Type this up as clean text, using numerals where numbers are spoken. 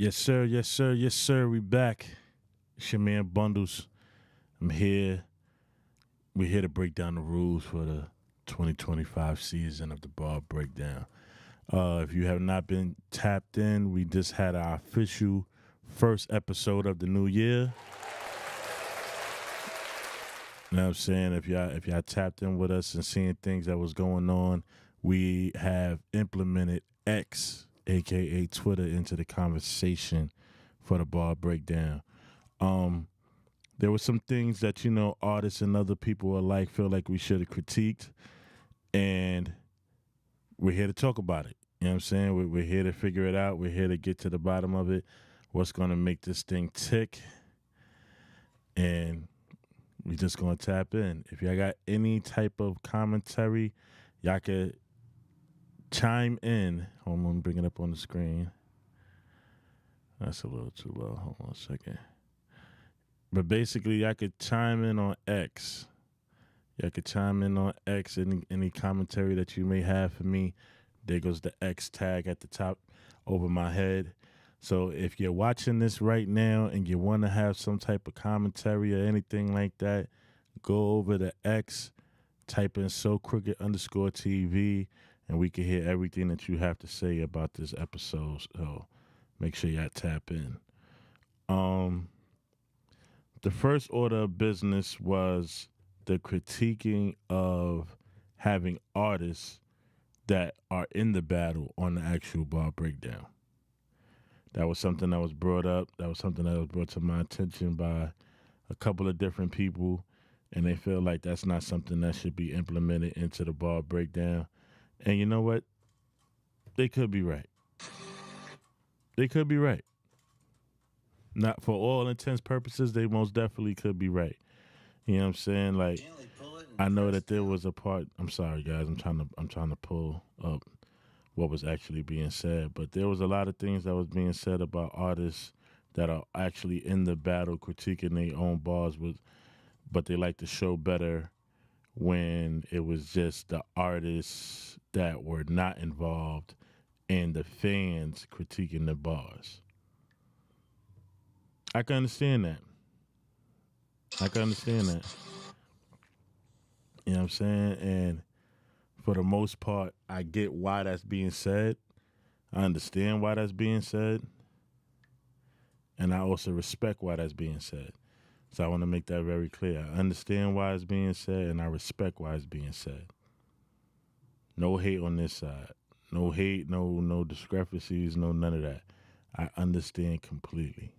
Yes, sir. Yes, sir. Yes, sir. We back. It's your man Bundles. I'm here. We're here to break down the rules for the 2025 season of the Ball Breakdown. If you have not been tapped in, we just had our official first episode of the new year. You know what I'm saying? If y'all tapped in with us and seeing things that was going on, we have implemented X, aka Twitter, into the conversation for the Ball Breakdown. Um, there were some things that artists and other people alike feel like we should have critiqued, and we're here to talk about it. You know what I'm saying? We're here to figure it out. We're here to get to the bottom of it. What's going to make this thing tick? And we just going to tap in. If y'all got any type of commentary, y'all could chime in. Hold on, bring it up on the screen. That's a little too low. Hold on a second. But basically, y'all could chime in on X. Y'all could chime in on X. Any commentary that you may have for me. There goes the X tag at the top over my head. So if you're watching this right now and you want to have some type of commentary or anything like that, go over to X, type in SoCrooked_TV, and we can hear everything that you have to say about this episode. So make sure y'all tap in. The first order of business was the critiquing of having artists that are in the battle on the actual Ball Breakdown. That was something that was brought up. That was something that was brought to my attention by a couple of different people, and they feel like that's not something that should be implemented into the Ball Breakdown. And you know what? They could be right. They could be right. Not for all intents purposes, they most definitely could be right. You know what I'm saying? Like, I know that there was a part. I'm sorry, guys. I'm trying to pull up what was actually being said, but there was a lot of things that was being said about artists that are actually in the battle critiquing their own bars, but they like to show better when it was just the artists that were not involved and the fans critiquing the bars. I can understand that. You know what I'm saying? And for the most part, I get why that's being said. I understand why that's being said. And I also respect why that's being said. So I want to make that very clear. I understand why it's being said, and I respect why it's being said. No hate on this side. No hate, no discrepancies, no none of that. I understand completely.